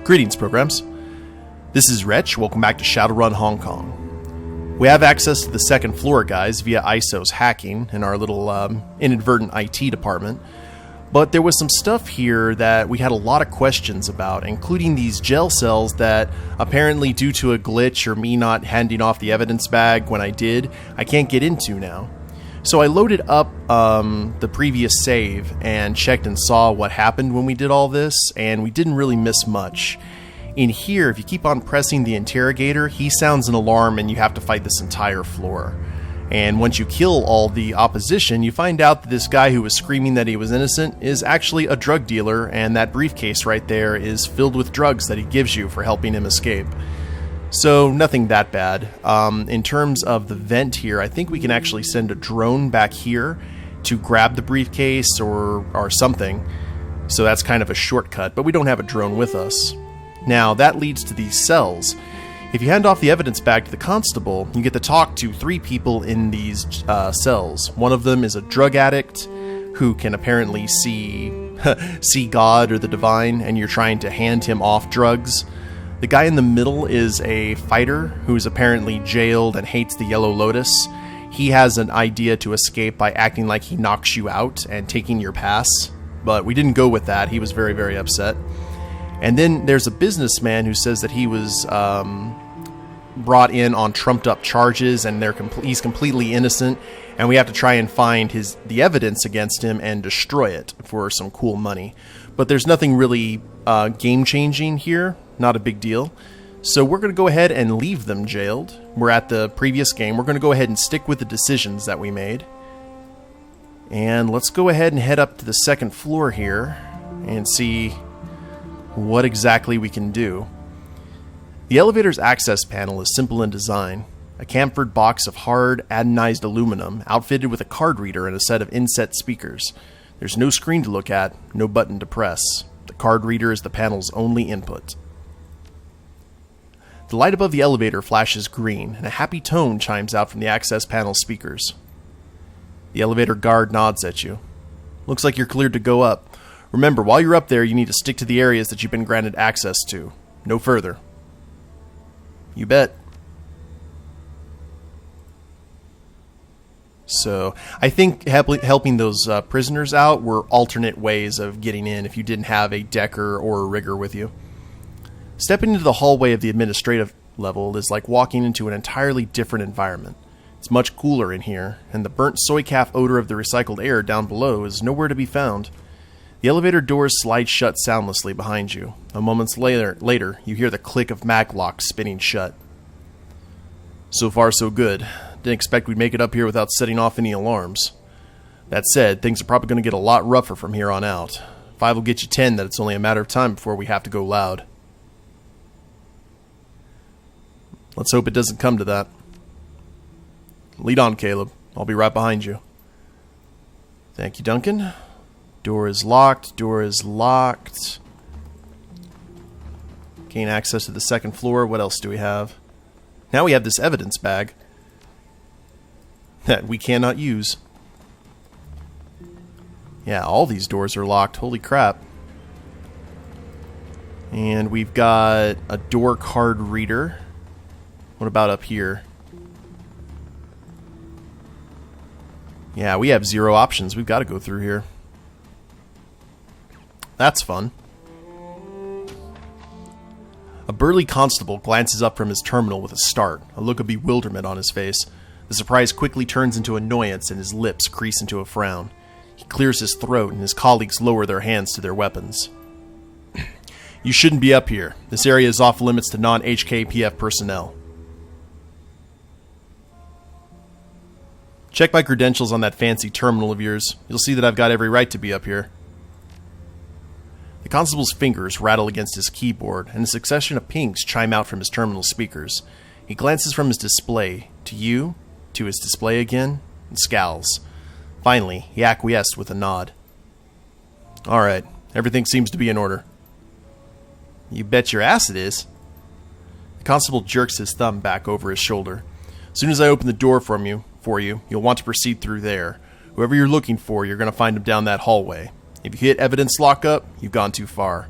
Greetings, programs. This is Wretch. Welcome back to Shadowrun Hong Kong. We have access to the second floor, guys, via ISO's hacking in our little inadvertent IT department. But there was some stuff here that we had a lot of questions about, including these jail cells that apparently, due to a glitch or me not handing off the evidence bag when I did, I can't get into now. So I loaded up the previous save and checked and saw what happened when we did all this, and we didn't really miss much. In here, if you keep on pressing the interrogator, he sounds an alarm and you have to fight this entire floor. And once you kill all the opposition, you find out that this guy who was screaming that he was innocent is actually a drug dealer, and that briefcase right there is filled with drugs that he gives you for helping him escape. So, nothing that bad. In terms of the vent here, I think we can actually send a drone back here to grab the briefcase or something. So that's kind of a shortcut, but we don't have a drone with us. Now, that leads to these cells. If you hand off the evidence bag to the constable, you get to talk to 3 people in these cells. One of them is a drug addict who can apparently see God or the divine, and you're trying to hand him off drugs. The guy in the middle is a fighter who is apparently jailed and hates the Yellow Lotus. He has an idea to escape by acting like he knocks you out and taking your pass, but we didn't go with that. He was very, very upset. And then there's a businessman who says that he was brought in on trumped-up charges and he's completely innocent, and we have to try and find the evidence against him and destroy it for some cool money. But there's nothing really game-changing here. Not a big deal. So we're going to go ahead and leave them jailed. We're at the previous game. We're going to go ahead and stick with the decisions that we made. And let's go ahead and head up to the second floor here and see what exactly we can do. The elevator's access panel is simple in design. A chamfered box of hard, anodized aluminum, outfitted with a card reader and a set of inset speakers. There's no screen to look at, no button to press. The card reader is the panel's only input. The light above the elevator flashes green, and a happy tone chimes out from the access panel speakers. The elevator guard nods at you. Looks like you're cleared to go up. Remember, while you're up there, you need to stick to the areas that you've been granted access to. No further. You bet. So, I think helping those prisoners out were alternate ways of getting in if you didn't have a decker or a rigger with you. Stepping into the hallway of the administrative level is like walking into an entirely different environment. It's much cooler in here, and the burnt soy calf odor of the recycled air down below is nowhere to be found. The elevator doors slide shut soundlessly behind you. A moment later, you hear the click of mag locks spinning shut. So far, so good. Didn't expect we'd make it up here without setting off any alarms. That said, things are probably going to get a lot rougher from here on out. 5 will get you 10 that it's only a matter of time before we have to go loud. Let's hope it doesn't come to that. Lead on, Caleb. I'll be right behind you. Thank you, Duncan. Door is locked. Door is locked. Gain access to the second floor. What else do we have? Now we have this evidence bag that we cannot use. Yeah, all these doors are locked. Holy crap. And we've got a door card reader. What about up here? Yeah, we have 0 options. We've got to go through here. That's fun. A burly constable glances up from his terminal with a start, a look of bewilderment on his face. The surprise quickly turns into annoyance and his lips crease into a frown. He clears his throat and his colleagues lower their hands to their weapons. You shouldn't be up here. This area is off limits to non-HKPF personnel. Check my credentials on that fancy terminal of yours. You'll see that I've got every right to be up here. The constable's fingers rattle against his keyboard, and a succession of pings chime out from his terminal speakers. He glances from his display to you, to his display again, and scowls. Finally, he acquiesced with a nod. All right, everything seems to be in order. You bet your ass it is. The constable jerks his thumb back over his shoulder. As soon as I open the door for you, you'll want to proceed through there. Whoever you're looking for, you're going to find him down that hallway. If you hit evidence lockup, you've gone too far.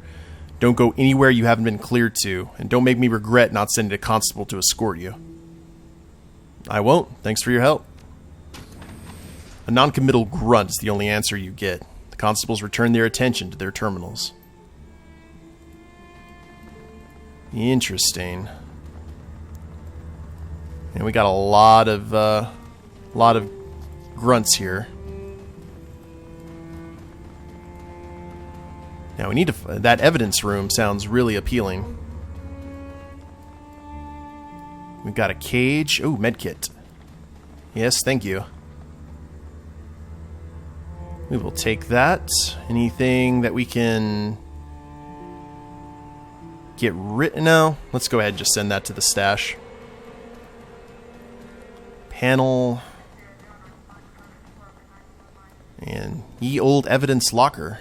Don't go anywhere you haven't been cleared to, and don't make me regret not sending a constable to escort you. I won't. Thanks for your help. A non-committal grunt is the only answer you get. The constables return their attention to their terminals. Interesting. And we got a lot of grunts here. Now we need to... that evidence room sounds really appealing. We've got a cage. Oh, medkit. Yes, thank you. We will take that. Anything that we can get rid... No, let's go ahead and just send that to the stash. Panel. And ye old evidence locker.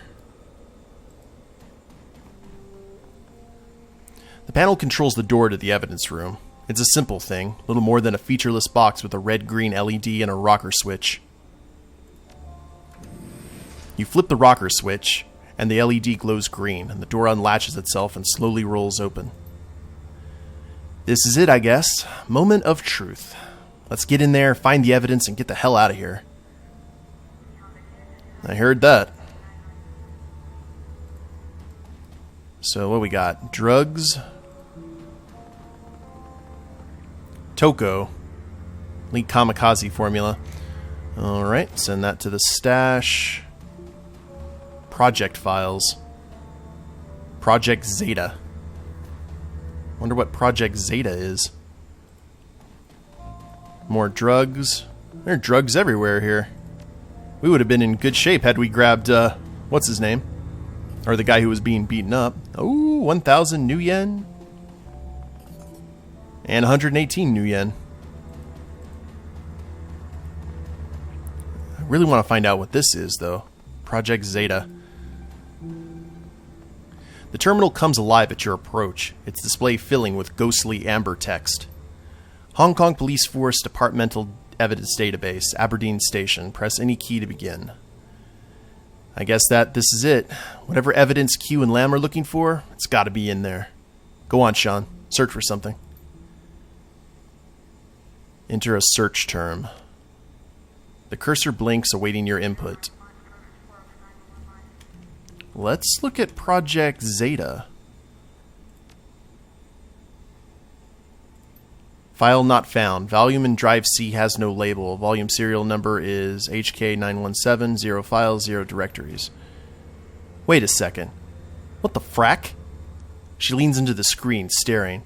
The panel controls the door to the evidence room. It's a simple thing, little more than a featureless box with a red-green LED and a rocker switch. You flip the rocker switch, and the LED glows green, and the door unlatches itself and slowly rolls open. This is it, I guess. Moment of truth. Let's get in there, find the evidence, and get the hell out of here. I heard that. So what we got? Drugs. Toko. Elite Kamikaze formula. Alright, send that to the stash. Project files. Project Zeta. Wonder what Project Zeta is. More drugs. There are drugs everywhere here. We would have been in good shape had we grabbed, what's his name? Or the guy who was being beaten up. Oh, 1,000 new yen. And 118 new yen. I really want to find out what this is, though. Project Zeta. The terminal comes alive at your approach, its display filling with ghostly amber text. Hong Kong Police Force Departmental Evidence Database, Aberdeen Station. Press any key to begin. I guess this is it. Whatever evidence Q and Lamb are looking for, it's got to be in there. Go on, Sean. Search for something. Enter a search term. The cursor blinks, awaiting your input. Let's look at Project Zeta. File not found. Volume in Drive C has no label. Volume serial number is HK917, 0 files, 0 directories. Wait a second. What the frack? She leans into the screen, staring.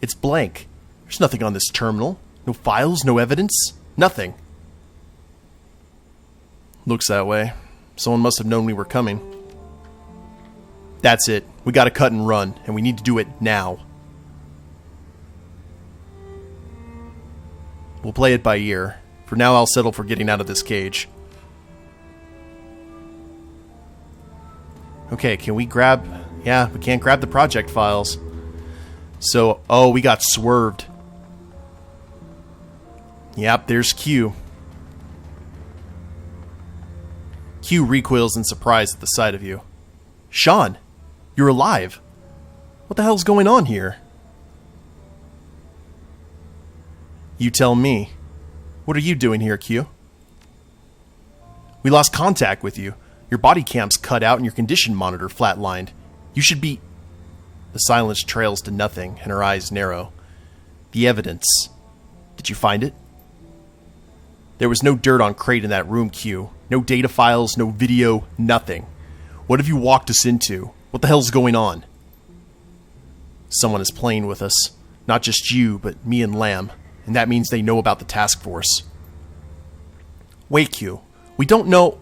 It's blank. There's nothing on this terminal. No files, no evidence, nothing. Looks that way. Someone must have known we were coming. That's it. We gotta cut and run, and we need to do it now. We'll play it by ear. For now, I'll settle for getting out of this cage. Okay, can we grab... Yeah, we can't grab the project files. So, oh, we got swerved. Yep, there's Q. Q recoils in surprise at the sight of you. Sean, you're alive. What the hell's going on here? You tell me. What are you doing here, Q? We lost contact with you. Your body cam's cut out and your condition monitor flatlined. You should be... The silence trails to nothing, and her eyes narrow. The evidence. Did you find it? There was no dirt on Crate in that room, Q. No data files, no video, nothing. What have you walked us into? What the hell's going on? Someone is playing with us. Not just you, but me and Lamb. And that means they know about the task force. Wait, Q. We don't know...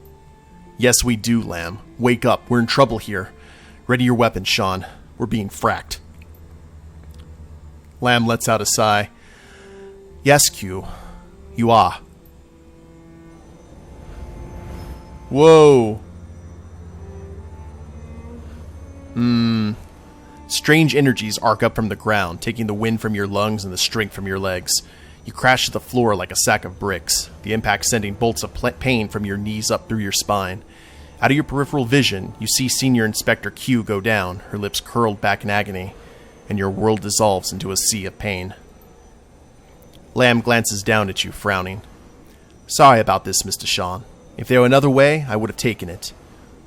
Yes, we do, Lamb. Wake up. We're in trouble here. Ready your weapon, Sean. We're being fracked. Lamb lets out a sigh. Yes, Q. You are. Whoa. Strange energies arc up from the ground, taking the wind from your lungs and the strength from your legs. You crash to the floor like a sack of bricks, the impact sending bolts of pain from your knees up through your spine. Out of your peripheral vision, you see Senior Inspector Q go down, her lips curled back in agony, and your world dissolves into a sea of pain. Lamb glances down at you, frowning. Sorry about this, Mr. Sean. If there were another way, I would have taken it.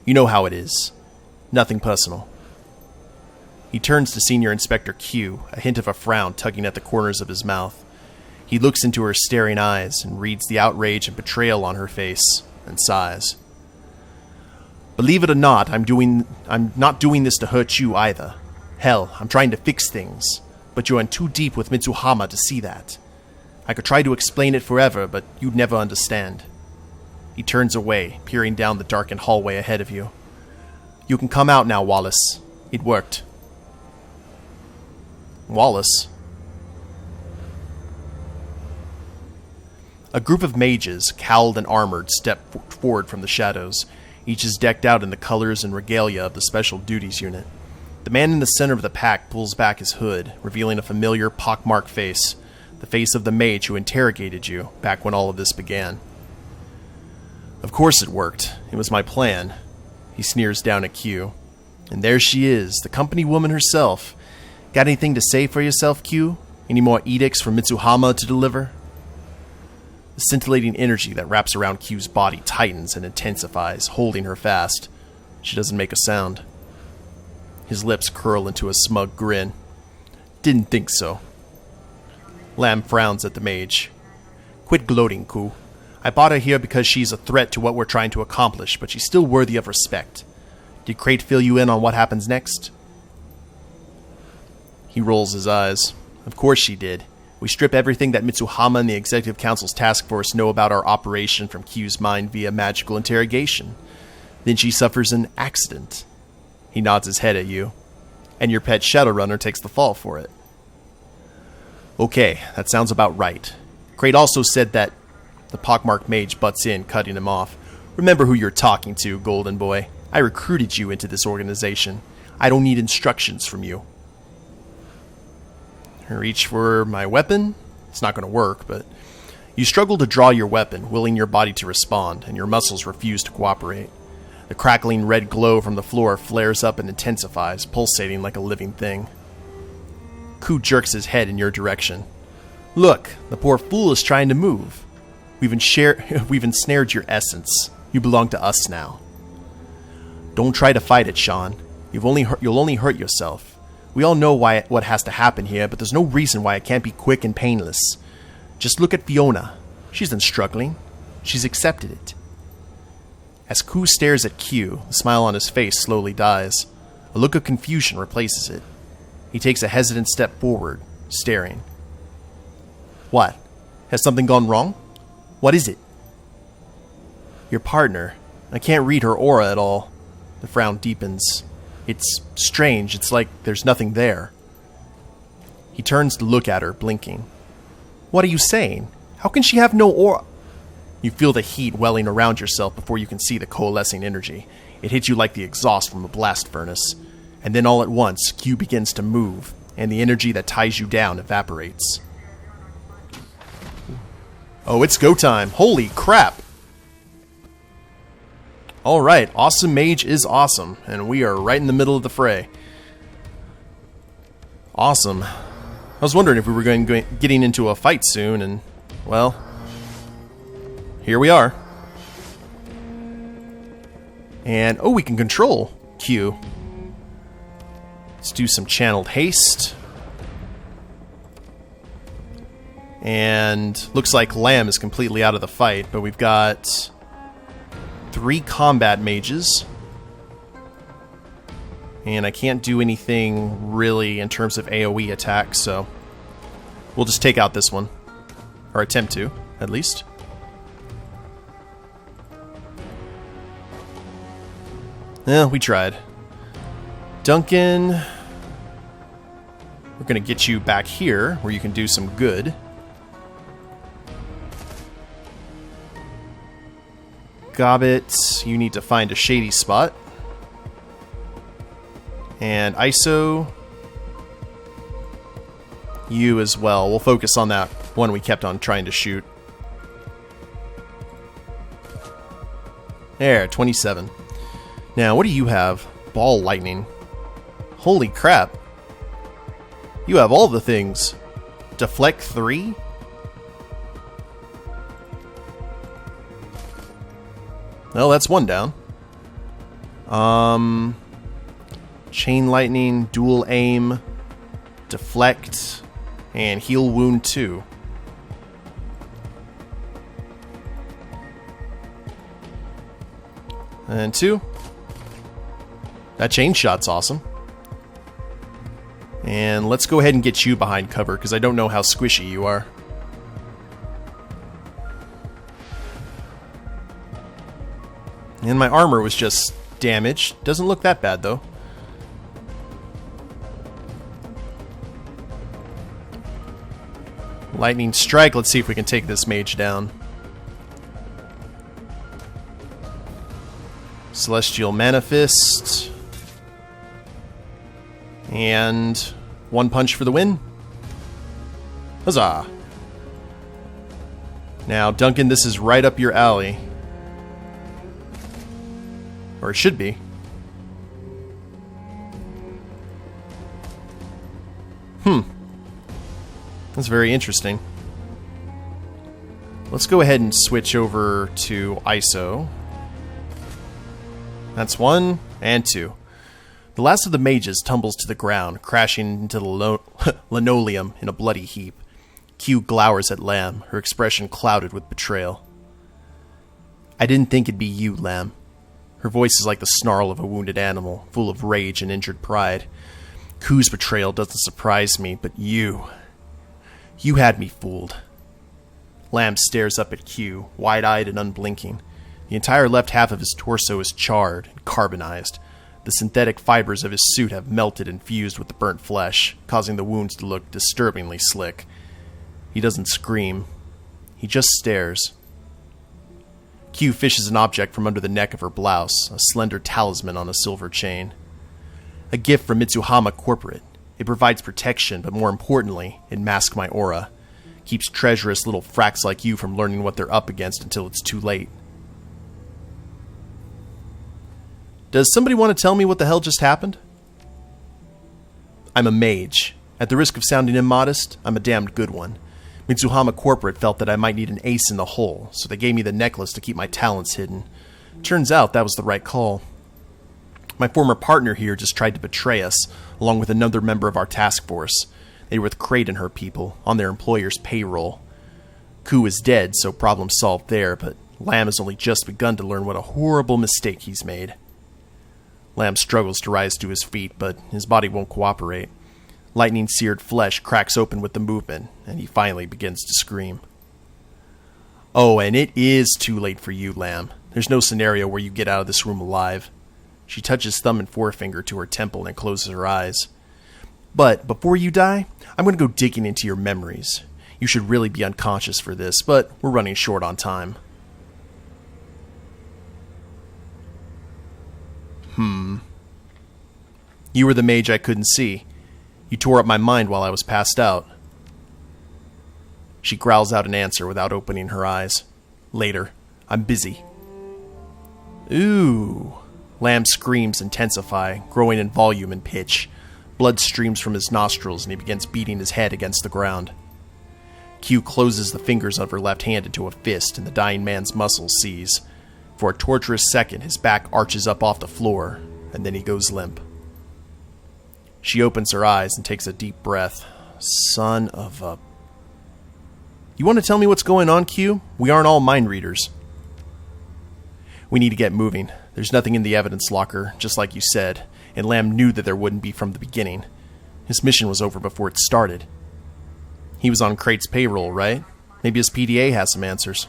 You know how it is. Nothing personal. He turns to Senior Inspector Q, a hint of a frown tugging at the corners of his mouth. He looks into her staring eyes and reads the outrage and betrayal on her face, and sighs. Believe it or not, I'm not doing this to hurt you either. Hell, I'm trying to fix things, but you're in too deep with Mitsuhama to see that. I could try to explain it forever, but you'd never understand. He turns away, peering down the darkened hallway ahead of you. You can come out now, Wallace. It worked. Wallace? A group of mages, cowled and armored, step forward from the shadows. Each is decked out in the colors and regalia of the Special Duties Unit. The man in the center of the pack pulls back his hood, revealing a familiar, pockmarked face, the face of the mage who interrogated you back when all of this began. Of course it worked. It was my plan. He sneers down at Q. And there she is, the company woman herself. Got anything to say for yourself, Q? Any more edicts from Mitsuhama to deliver? The scintillating energy that wraps around Q's body tightens and intensifies, holding her fast. She doesn't make a sound. His lips curl into a smug grin. Didn't think so. Lamb frowns at the mage. Quit gloating, Q. I brought her here because she's a threat to what we're trying to accomplish, but she's still worthy of respect. Did Crate fill you in on what happens next? He rolls his eyes. Of course she did. We strip everything that Mitsuhama and the Executive Council's task force know about our operation from Q's mind via magical interrogation. Then she suffers an accident. He nods his head at you. And your pet Shadowrunner takes the fall for it. Okay, that sounds about right. Crate also said that... The pockmarked mage butts in, cutting him off. Remember who you're talking to, Golden Boy. I recruited you into this organization. I don't need instructions from you. I reach for my weapon. It's not going to work, but... You struggle to draw your weapon, willing your body to respond, and your muscles refuse to cooperate. The crackling red glow from the floor flares up and intensifies, pulsating like a living thing. Ku jerks his head in your direction. Look, the poor fool is trying to move. We've ensnared your essence. You belong to us now. Don't try to fight it, Sean. You'll only hurt yourself. We all know what has to happen here, but there's no reason why it can't be quick and painless. Just look at Fiona. She's been struggling. She's accepted it. As Ku stares at Q, the smile on his face slowly dies. A look of confusion replaces it. He takes a hesitant step forward, staring. What? Has something gone wrong? What is it? Your partner. I can't read her aura at all. The frown deepens. It's strange. It's like there's nothing there. He turns to look at her, blinking. What are you saying? How can she have no aura? You feel the heat welling around yourself before you can see the coalescing energy. It hits you like the exhaust from a blast furnace. And then all at once, Q begins to move, and the energy that ties you down evaporates. Oh, it's go time. Holy crap. Alright, Awesome Mage is awesome, and we are right in the middle of the fray. Awesome. I was wondering if we were getting into a fight soon, and, well, here we are. And, oh, we can control Q. Let's do some channeled haste. And looks like Lamb is completely out of the fight, but we've got 3 combat mages. And I can't do anything really in terms of AoE attacks, so we'll just take out this one. Or attempt to, at least. Yeah, we tried. Duncan, we're going to get you back here where you can do some good. Gobbit, you need to find a shady spot. And ISO, you as well. We'll focus on that one we kept on trying to shoot. There, 27. Now, what do you have? Ball lightning. Holy crap. You have all the things. Deflect 3? Well, that's one down. Chain lightning, dual aim, deflect, and heal wound 2. And 2. That chain shot's awesome. And let's go ahead and get you behind cover, because I don't know how squishy you are. And my armor was just damaged. Doesn't look that bad, though. Lightning strike. Let's see if we can take this mage down. Celestial Manifest. And one punch for the win. Huzzah! Now, Duncan, this is right up your alley. Or it should be. That's very interesting. Let's go ahead and switch over to ISO. That's 1 and 2. The last of the mages tumbles to the ground, crashing into the linoleum in a bloody heap. Q glowers at Lamb, her expression clouded with betrayal. I didn't think it'd be you, Lamb. Her voice is like the snarl of a wounded animal, full of rage and injured pride. Q's betrayal doesn't surprise me, but you had me fooled. Lamb stares up at Q, wide-eyed and unblinking. The entire left half of his torso is charred and carbonized. The synthetic fibers of his suit have melted and fused with the burnt flesh, causing the wounds to look disturbingly slick. He doesn't scream. He just stares. Q fishes an object from under the neck of her blouse, a slender talisman on a silver chain. A gift from Mitsuhama Corporate. It provides protection, but more importantly, it masks my aura. Keeps treacherous little fracks like you from learning what they're up against until it's too late. Does somebody want to tell me what the hell just happened? I'm a mage. At the risk of sounding immodest, I'm a damned good one. Mitsuhama Corporate felt that I might need an ace in the hole, so they gave me the necklace to keep my talents hidden. Turns out that was the right call. My former partner here just tried to betray us, along with another member of our task force. They were with Crate and her people, on their employer's payroll. Ku is dead, so problem solved there, but Lamb has only just begun to learn what a horrible mistake he's made. Lamb struggles to rise to his feet, but his body won't cooperate. Lightning-seared flesh cracks open with the movement, and he finally begins to scream. Oh, and it is too late for you, Lamb. There's no scenario where you get out of this room alive. She touches thumb and forefinger to her temple and closes her eyes. But before you die, I'm going to go digging into your memories. You should really be unconscious for this, but we're running short on time. You were the mage I couldn't see. You tore up my mind while I was passed out. She growls out an answer without opening her eyes. Later. I'm busy. Ooh. Lamb screams intensify, growing in volume and pitch. Blood streams from his nostrils and he begins beating his head against the ground. Q closes the fingers of her left hand into a fist and the dying man's muscles seize. For a torturous second, his back arches up off the floor, and then he goes limp. She opens her eyes and takes a deep breath. Son of a... You want to tell me what's going on, Q? We aren't all mind readers. We need to get moving. There's nothing in the evidence locker, just like you said, and Lamb knew that there wouldn't be from the beginning. His mission was over before it started. He was on Crate's payroll, right? Maybe his PDA has some answers.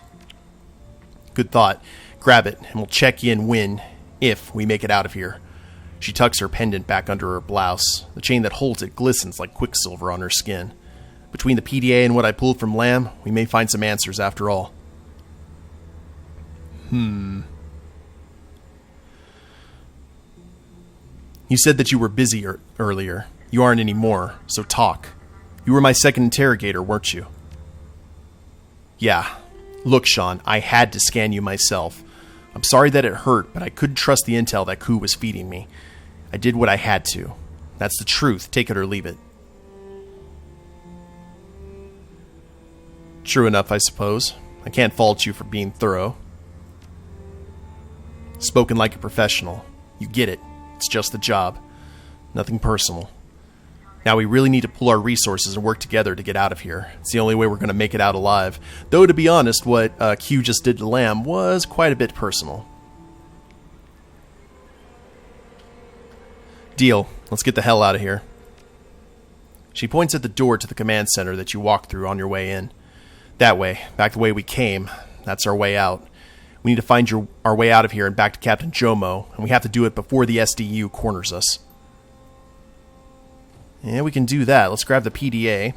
Good thought. Grab it, and we'll check in if we make it out of here. She tucks her pendant back under her blouse. The chain that holds it glistens like quicksilver on her skin. Between the PDA and what I pulled from Lamb, we may find some answers after all. You said that you were busy earlier. You aren't anymore, so talk. You were my second interrogator, weren't you? Yeah. Look, Sean, I had to scan you myself. I'm sorry that it hurt, but I couldn't trust the intel that Ku was feeding me. I did what I had to. That's the truth, take it or leave it. True enough, I suppose. I can't fault you for being thorough. Spoken like a professional. You get it. It's just the job. Nothing personal. Now we really need to pool our resources and work together to get out of here. It's the only way we're going to make it out alive. Though, to be honest, what Q just did to Lamb was quite a bit personal. Deal. Let's get the hell out of here. She points at the door to the command center that you walked through on your way in. That way. Back the way we came. That's our way out. We need to find our way out of here and back to Captain Jomo, and we have to do it before the SDU corners us. Yeah, we can do that. Let's grab the PDA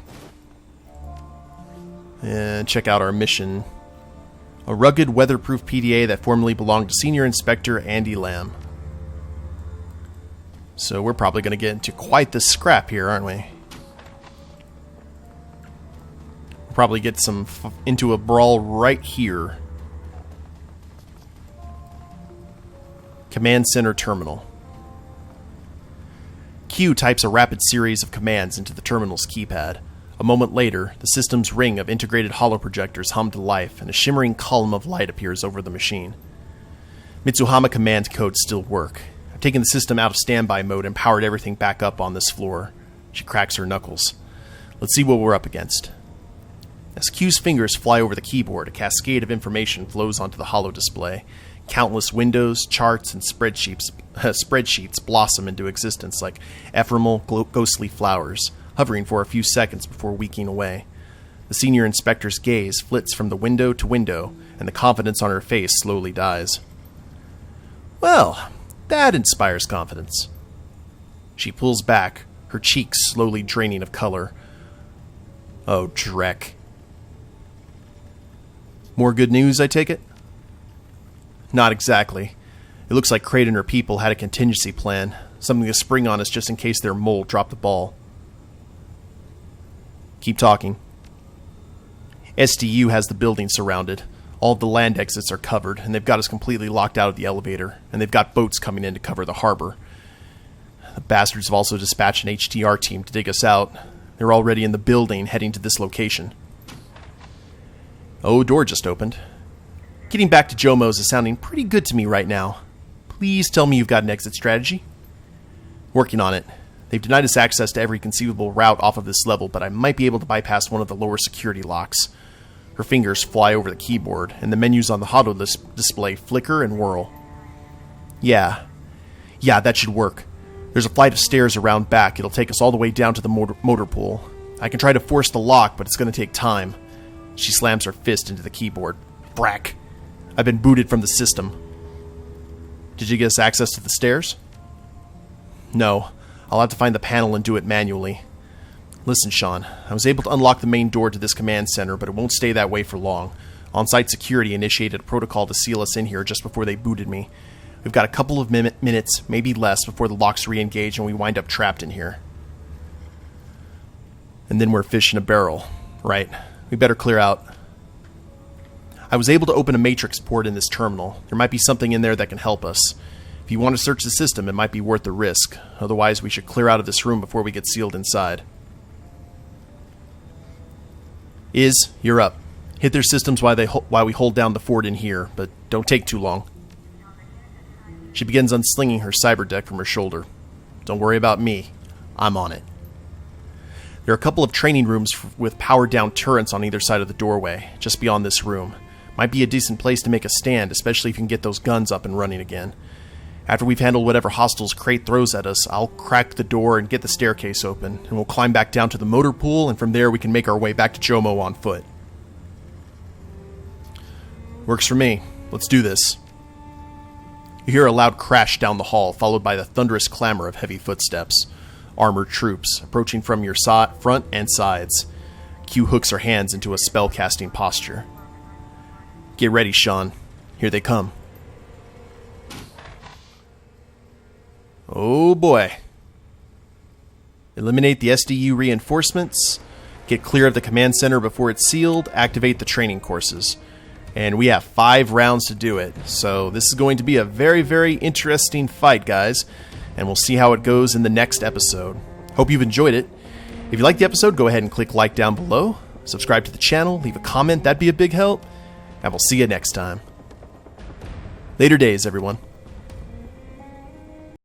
and check out our mission. A rugged, weatherproof PDA that formerly belonged to Senior Inspector Andy Lamb. So we're probably going to get into quite the scrap here, aren't we? We'll probably get into a brawl right here. Command Center Terminal. Q types a rapid series of commands into the terminal's keypad. A moment later, the system's ring of integrated holoprojectors hum to life, and a shimmering column of light appears over the machine. Mitsuhama command codes still work. I've taken the system out of standby mode and powered everything back up on this floor. She cracks her knuckles. Let's see what we're up against. As Q's fingers fly over the keyboard, a cascade of information flows onto the holo display. Countless windows, charts, and spreadsheets blossom into existence like ephemeral, ghostly flowers, hovering for a few seconds before weakening away. The senior inspector's gaze flits from the window to window, and the confidence on her face slowly dies. Well, that inspires confidence. She pulls back, her cheeks slowly draining of color. Oh, dreck. More good news, I take it? Not exactly. It looks like Crate and her people had a contingency plan, something to spring on us just in case their mole dropped the ball. Keep talking. SDU has the building surrounded. All of the land exits are covered, and they've got us completely locked out of the elevator, and they've got boats coming in to cover the harbor. The bastards have also dispatched an HTR team to dig us out. They're already in the building, heading to this location. Oh, door just opened. Getting back to Jomo's is sounding pretty good to me right now. Please tell me you've got an exit strategy. Working on it. They've denied us access to every conceivable route off of this level, but I might be able to bypass one of the lower security locks. Her fingers fly over the keyboard, and the menus on the holo display flicker and whirl. Yeah, that should work. There's a flight of stairs around back. It'll take us all the way down to the motor pool. I can try to force the lock, but it's going to take time. She slams her fist into the keyboard. Brack. I've been booted from the system. Did you get us access to the stairs? No. I'll have to find the panel and do it manually. Listen, Sean, I was able to unlock the main door to this command center, but it won't stay that way for long. On-site security initiated a protocol to seal us in here just before they booted me. We've got a couple of minutes, maybe less, before the locks re-engage and we wind up trapped in here. And then we're fish in a barrel. Right. We better clear out. I was able to open a matrix port in this terminal. There might be something in there that can help us. If you want to search the system, it might be worth the risk. Otherwise, we should clear out of this room before we get sealed inside. You're up. Hit their systems while we hold down the fort in here, but don't take too long. She begins unslinging her cyber deck from her shoulder. Don't worry about me. I'm on it. There are a couple of training rooms with powered-down turrets on either side of the doorway, just beyond this room. Might be a decent place to make a stand, especially if you can get those guns up and running again. After we've handled whatever hostiles Crate throws at us, I'll crack the door and get the staircase open, and we'll climb back down to the motor pool, and from there we can make our way back to Jomo on foot. Works for me. Let's do this. You hear a loud crash down the hall, followed by the thunderous clamor of heavy footsteps. Armored troops, approaching from your front and sides. Q hooks her hands into a spell-casting posture. Get ready, Sean. Here they come. Oh boy. Eliminate the SDU reinforcements. Get clear of the command center before it's sealed. Activate the training courses. and we have 5 rounds to do it. So this is going to be a very, very interesting fight, guys, and we'll see how it goes in the next episode. Hope you've enjoyed it. If you liked the episode, go ahead and click like down below, subscribe to the channel, leave a comment, that'd be a big help, and we'll see you next time. Later days, everyone.